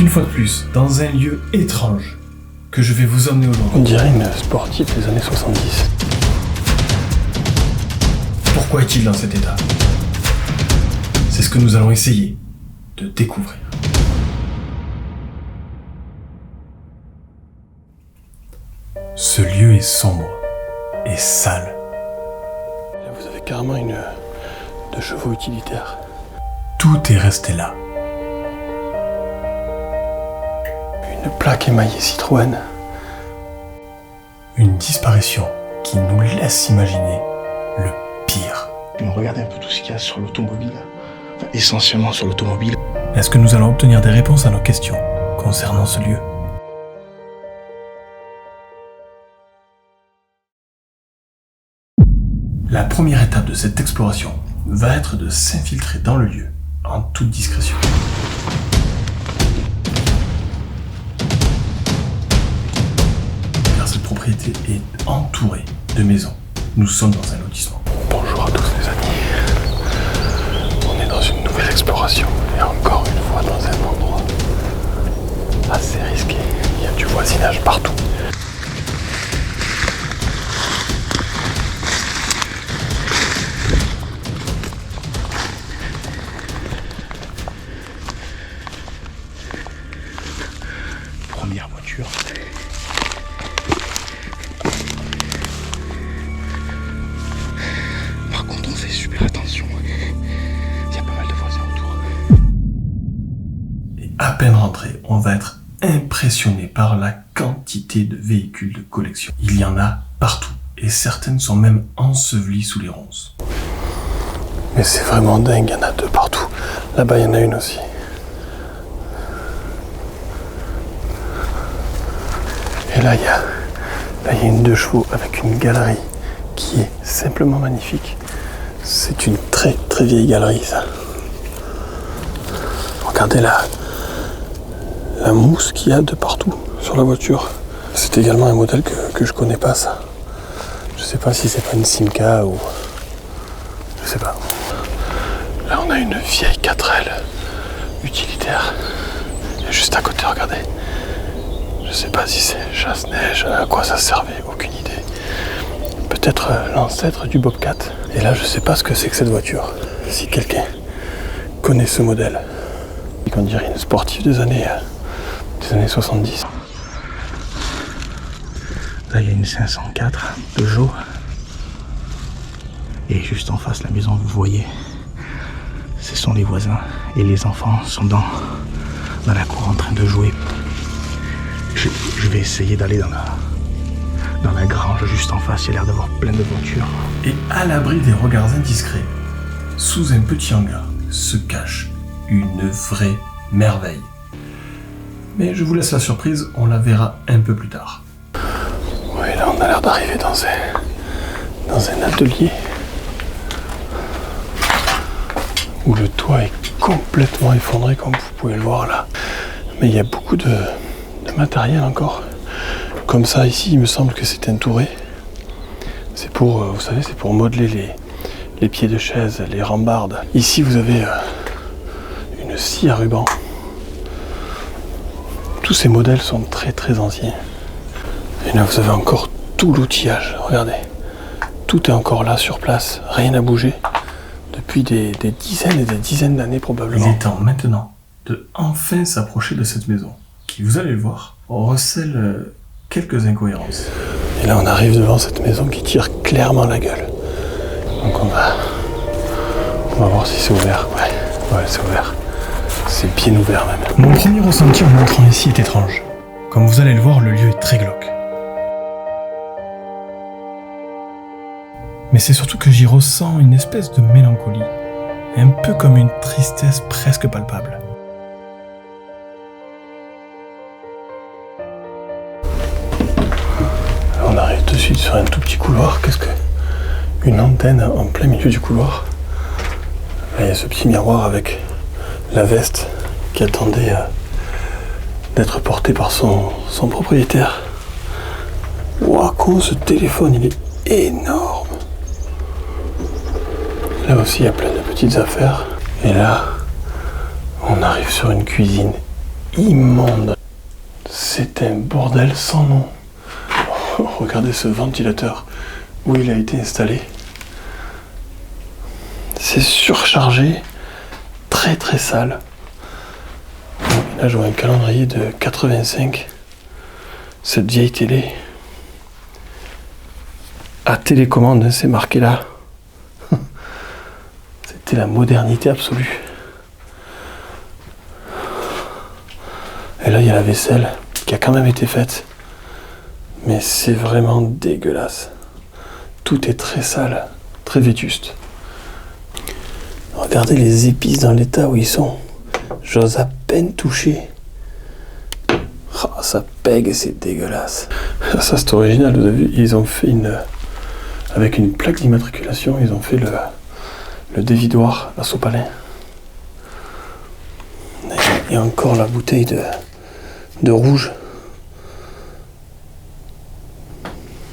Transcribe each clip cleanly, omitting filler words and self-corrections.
une fois de plus dans un lieu étrange que je vais vous emmener aujourd'hui. On dirait une sportive des années 70. Pourquoi est-il dans cet état? C'est ce que nous allons essayer de découvrir. Ce lieu est sombre et sale. Là, vous avez carrément une de chevaux utilitaires. Tout est resté là. Une plaque émaillée Citroën. Une disparition qui nous laisse imaginer le pire. Regardez un peu tout ce qu'il y a sur l'automobile. Enfin, essentiellement sur l'automobile. Est-ce que nous allons obtenir des réponses à nos questions concernant ce lieu? La première étape de cette exploration va être de s'infiltrer dans le lieu en toute discrétion. Car cette propriété est entourée de maisons. Nous sommes dans un lotissement. Bonjour à tous les amis. On est dans une nouvelle exploration et encore une fois dans un endroit assez risqué. Il y a du voisinage partout. Première voiture. Par contre, on fait super attention. Il y a pas mal de voisins autour. Et à peine rentré, on va être impressionné par la quantité de véhicules de collection. Il y en a partout et certaines sont même ensevelies sous les ronces. Mais c'est vraiment dingue, il y en a deux partout. Là-bas, il y en a une aussi. Et là, il y a une 2 chevaux avec une galerie qui est simplement magnifique. C'est une très très vieille galerie, ça. Regardez la mousse qu'il y a de partout sur la voiture. C'est également un modèle que je connais pas, ça. Je sais pas si c'est pas une Simca ou... Je sais pas. Là, on a une vieille 4L utilitaire. Et juste à côté, regardez. Je sais pas si c'est chasse-neige, à quoi ça servait, aucune idée. Peut-être l'ancêtre du Bobcat. Et là, je sais pas ce que c'est que cette voiture. Si quelqu'un connaît ce modèle. On dirait une sportive des années 70. Là, il y a une 504 Peugeot. Et juste en face, la maison, vous voyez, ce sont les voisins. Et les enfants sont dans la cour en train de jouer. Je vais essayer d'aller dans la grange juste en face. Il y a l'air d'avoir plein de voitures. Et à l'abri des regards indiscrets, sous un petit hangar, se cache une vraie merveille. Mais je vous laisse la surprise, on la verra un peu plus tard. Oui, là on a l'air d'arriver dans un atelier où le toit est complètement effondré comme vous pouvez le voir là. Mais il y a beaucoup de matériel encore. Comme ça ici, il me semble que c'est entouré. C'est pour, vous savez, c'est pour modeler les pieds de chaise, les rambardes. Ici vous avez une scie à ruban. Tous ces modèles sont très très anciens. Et là vous avez encore tout l'outillage, regardez. Tout est encore là sur place, rien n'a bougé. Depuis des dizaines et des dizaines d'années probablement. Il est temps maintenant de enfin s'approcher de cette maison, qui, vous allez le voir, recèle quelques incohérences. Et là on arrive devant cette maison qui tire clairement la gueule. Donc on va voir si c'est ouvert. Ouais c'est ouvert. C'est bien ouvert même. Mon premier ressenti en entrant ici est étrange. Comme vous allez le voir, le lieu est très glauque. Mais c'est surtout que j'y ressens une espèce de mélancolie, un peu comme une tristesse presque palpable. On arrive de suite sur un tout petit couloir. Qu'est-ce que... Une antenne en plein milieu du couloir. Là, il y a ce petit miroir avec la veste qui attendait d'être portée par son propriétaire. Waouh, comment ce téléphone, il est énorme. Là aussi, il y a plein de petites affaires. Et là, on arrive sur une cuisine immonde. C'est un bordel sans nom. Oh, regardez ce ventilateur où il a été installé. C'est surchargé, très très sale. Là je vois un calendrier de 85. Cette vieille télé. À télécommande, c'est marqué là. C'était la modernité absolue. Et là il y a la vaisselle qui a quand même été faite. Mais c'est vraiment dégueulasse. Tout est très sale, très vétuste. Regardez les épices dans l'état où ils sont. J'ose à peine toucher. Oh, ça pègue et c'est dégueulasse. Ça c'est original, vous avez vu, ils ont fait avec une plaque d'immatriculation, ils ont fait le dévidoir, la sopalin. Et encore la bouteille de rouge.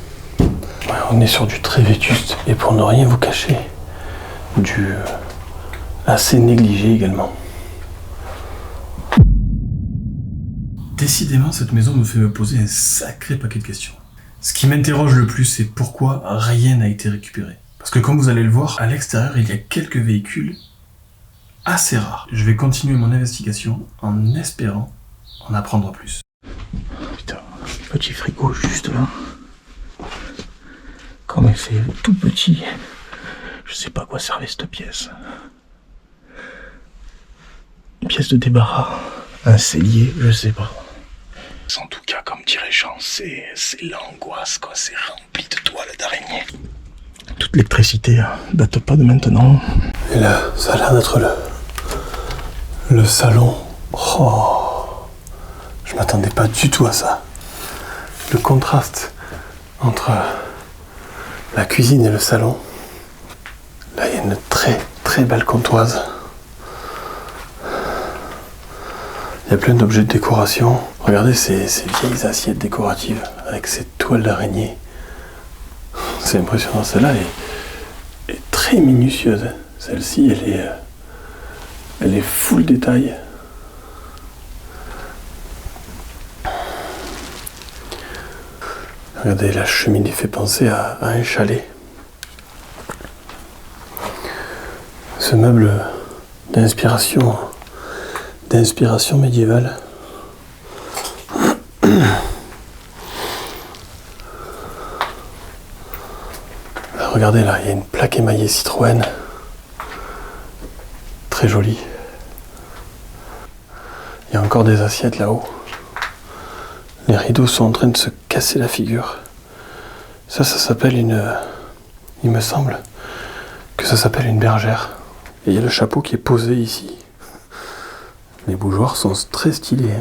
Ouais, on est sur du très vétuste. Et pour ne rien vous cacher, du assez négligé également. Décidément, cette maison me fait me poser un sacré paquet de questions. Ce qui m'interroge le plus, c'est pourquoi rien n'a été récupéré. Parce que comme vous allez le voir, à l'extérieur, il y a quelques véhicules assez rares. Je vais continuer mon investigation en espérant en apprendre plus. Putain, petit frigo juste là. Comme c'est tout petit, je sais pas à quoi servait cette pièce. Une pièce de débarras, un cellier, je sais pas. En tout cas, comme dirait Jean, c'est l'angoisse, quoi. C'est rempli de toiles d'araignée. Toute l'électricité date pas de maintenant. Et là, ça a l'air d'être le salon. Oh, je m'attendais pas du tout à ça. Le contraste entre la cuisine et le salon. Là, il y a une très très belle comptoise. Il y a plein d'objets de décoration. Regardez ces vieilles assiettes décoratives avec ces toiles d'araignée. C'est impressionnant. Celle-là est très minutieuse. Celle-ci, elle est full détail. Regardez, la cheminée fait penser à un chalet. Ce meuble d'inspiration médiévale. Regardez là, il y a une plaque émaillée Citroën. Très jolie. Il y a encore des assiettes là-haut. Les rideaux sont en train de se casser la figure. Ça s'appelle il me semble que ça s'appelle une bergère. Et il y a le chapeau qui est posé ici. Les bougeoirs sont très stylés.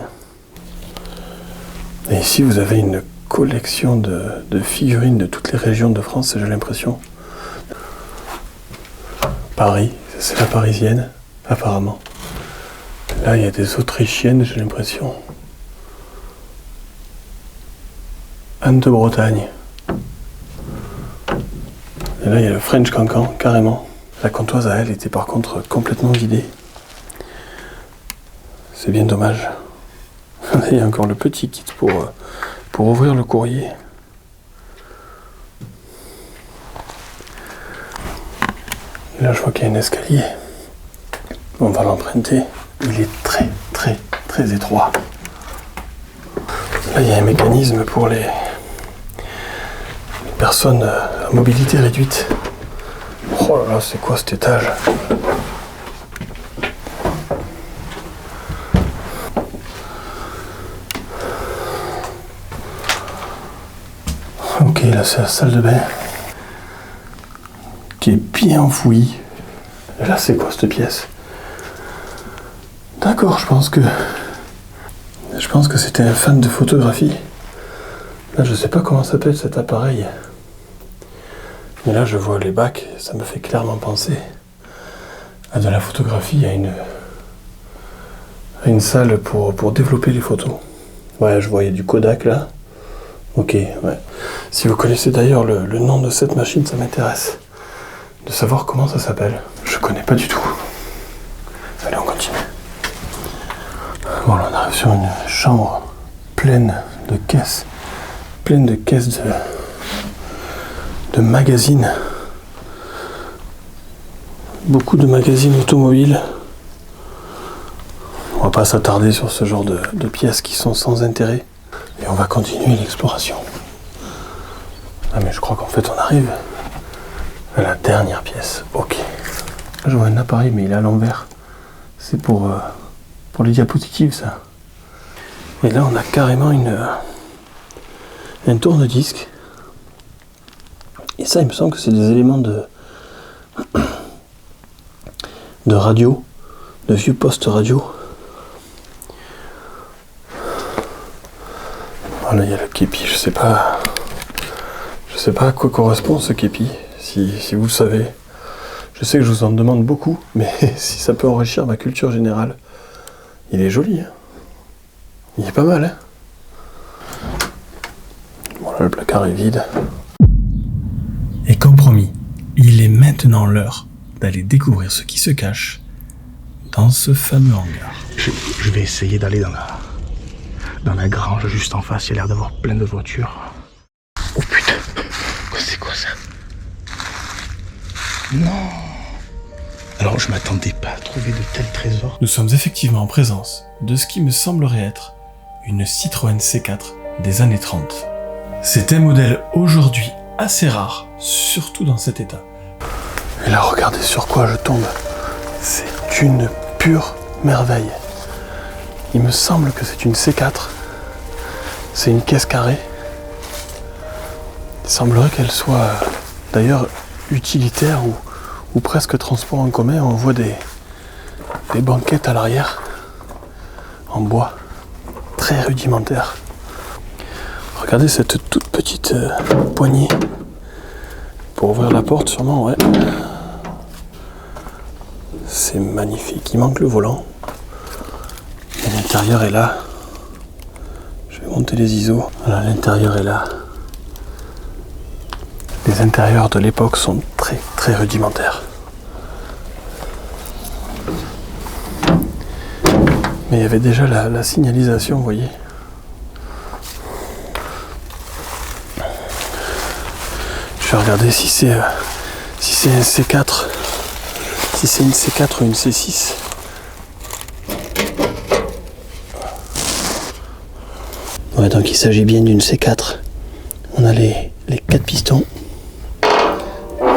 Et ici, vous avez une collection de figurines de toutes les régions de France, j'ai l'impression. Paris, c'est la parisienne, apparemment. Là, il y a des autrichiennes, j'ai l'impression. Anne de Bretagne. Et là, il y a le French Cancan, carrément. La comptoise à elle était par contre complètement vidée. C'est bien dommage. Il y a encore le petit kit pour ouvrir le courrier. Et là, je vois qu'il y a un escalier. On va l'emprunter. Il est très, très, très étroit. Là, il y a un mécanisme pour les personnes à mobilité réduite. Oh là là, c'est quoi cet étage ? Ok, là c'est la salle de bain qui est bien enfouie. Et là c'est quoi cette pièce ? D'accord, je pense que c'était un fan de photographie. Là je sais pas comment s'appelle cet appareil. Mais là je vois les bacs, ça me fait clairement penser à de la photographie, à une salle pour développer les photos. Ouais, je voyais du Kodak là. Ok, ouais. Si vous connaissez d'ailleurs le nom de cette machine, ça m'intéresse. De savoir comment ça s'appelle. Je connais pas du tout. Allez, on continue. Bon, là, on arrive sur une chambre pleine de caisses de magazines. Beaucoup de magazines automobiles. On va pas s'attarder sur ce genre de pièces qui sont sans intérêt. Et on va continuer l'exploration. Ah mais je crois qu'en fait on arrive à la dernière pièce. Ok. Là, je vois un appareil mais il est à l'envers. C'est pour les diapositives ça. Et là on a carrément un tourne-disque. Et ça il me semble que c'est des éléments de radio, de vieux postes radio. Voilà, il y a le képi, je sais pas à quoi correspond ce képi, si vous le savez. Je sais que je vous en demande beaucoup, mais si ça peut enrichir ma culture générale. Il est joli, hein. Il est pas mal, hein. Bon là, le placard est vide. Et comme promis, il est maintenant l'heure d'aller découvrir ce qui se cache dans ce fameux hangar. Je vais essayer d'aller dans la grange juste en face. Il y a l'air d'avoir plein de voitures. Oh putain, c'est quoi ça? Non. Alors je m'attendais pas à trouver de tels trésors. Nous sommes effectivement en présence de ce qui me semblerait être une Citroën C4 des années 30. C'est un modèle aujourd'hui assez rare, surtout dans cet état. Et là, regardez sur quoi je tombe. C'est une pure merveille. Il me semble que c'est une C4. C'est une caisse carrée. Il semblerait qu'elle soit d'ailleurs utilitaire ou presque transport en commun. On voit des banquettes à l'arrière en bois, très rudimentaire. Regardez cette toute petite poignée pour ouvrir la porte, sûrement, ouais. C'est magnifique. Il manque le volant. Et l'intérieur est là. Je vais monter les ISO. Voilà, l'intérieur est là. Les intérieurs de l'époque sont très très rudimentaires. Mais il y avait déjà la signalisation, vous voyez. Je vais regarder si c'est un C4. Si c'est une C4 ou une C6. Ouais, donc il s'agit bien d'une C4. On a les 4 pistons.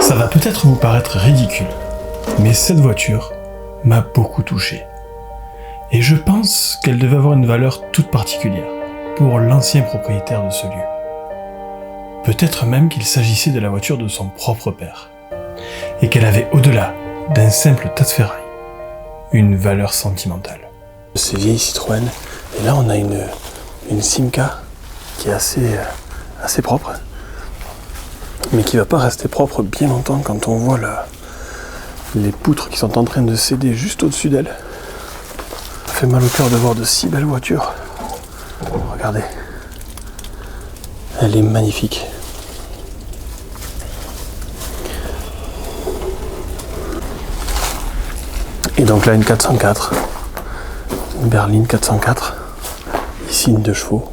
Ça va peut-être vous paraître ridicule, mais cette voiture m'a beaucoup touché. Et je pense qu'elle devait avoir une valeur toute particulière pour l'ancien propriétaire de ce lieu. Peut-être même qu'il s'agissait de la voiture de son propre père. Et qu'elle avait au-delà d'un simple tas de ferraille une valeur sentimentale. C'est vieille Citroën. Et là on a une Simca qui est assez propre. Mais qui va pas rester propre bien longtemps quand on voit les poutres qui sont en train de céder juste au-dessus d'elle. Ça fait mal au cœur de voir de si belles voitures. Regardez. Elle est magnifique. Et donc là une 404. Une berline 404. Ici une 2 chevaux.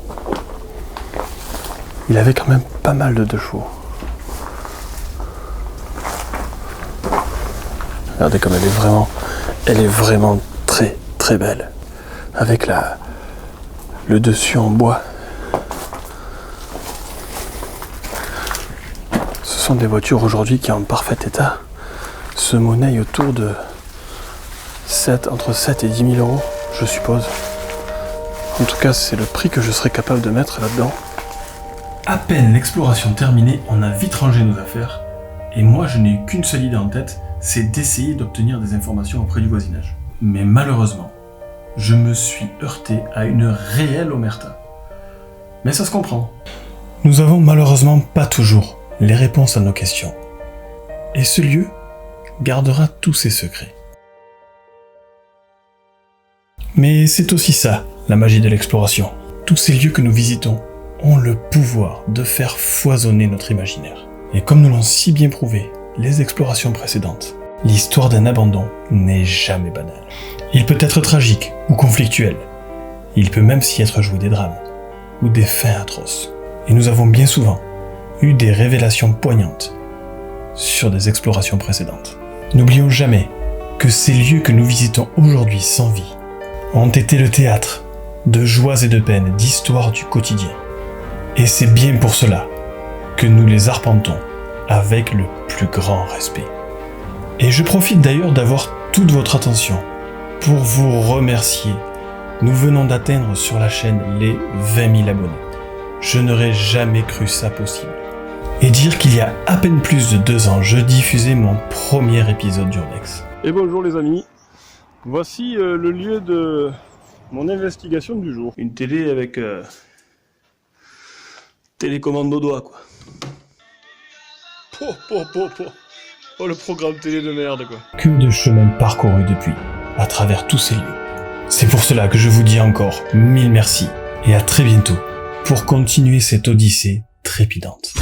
Il avait quand même pas mal de 2 chevaux. Regardez comme elle est vraiment très très belle. Avec le dessus en bois. Ce sont des voitures aujourd'hui qui en parfait état se monnaient autour de entre 7 et 10 000 euros, je suppose. En tout cas, c'est le prix que je serais capable de mettre là-dedans. À peine l'exploration terminée, on a vite rangé nos affaires, et moi je n'ai eu qu'une seule idée en tête, c'est d'essayer d'obtenir des informations auprès du voisinage. Mais malheureusement, je me suis heurté à une réelle omerta. Mais ça se comprend. Nous avons malheureusement pas toujours les réponses à nos questions. Et ce lieu gardera tous ses secrets. Mais c'est aussi ça, la magie de l'exploration. Tous ces lieux que nous visitons ont le pouvoir de faire foisonner notre imaginaire. Et comme nous l'ont si bien prouvé les explorations précédentes, l'histoire d'un abandon n'est jamais banale. Il peut être tragique ou conflictuel, Il peut même s'y être joué des drames, ou des fins atroces. Et nous avons bien souvent eu des révélations poignantes sur des explorations précédentes. N'oublions jamais que ces lieux que nous visitons aujourd'hui sans vie ont été le théâtre de joies et de peines, d'histoires du quotidien. Et c'est bien pour cela que nous les arpentons avec le plus grand respect. Et je profite d'ailleurs d'avoir toute votre attention pour vous remercier. Nous venons d'atteindre sur la chaîne les 20 000 abonnés. Je n'aurais jamais cru ça possible. Et dire qu'il y a à peine plus de 2 ans, je diffusais mon premier épisode d'Urbex. Et bonjour les amis, voici le lieu de mon investigation du jour. Une télé avec télécommande au doigt quoi. Oh le programme télé de merde quoi. Que de chemin parcouru depuis, à travers tous ces lieux. C'est pour cela que je vous dis encore 1000 merci et à très bientôt pour continuer cette odyssée trépidante.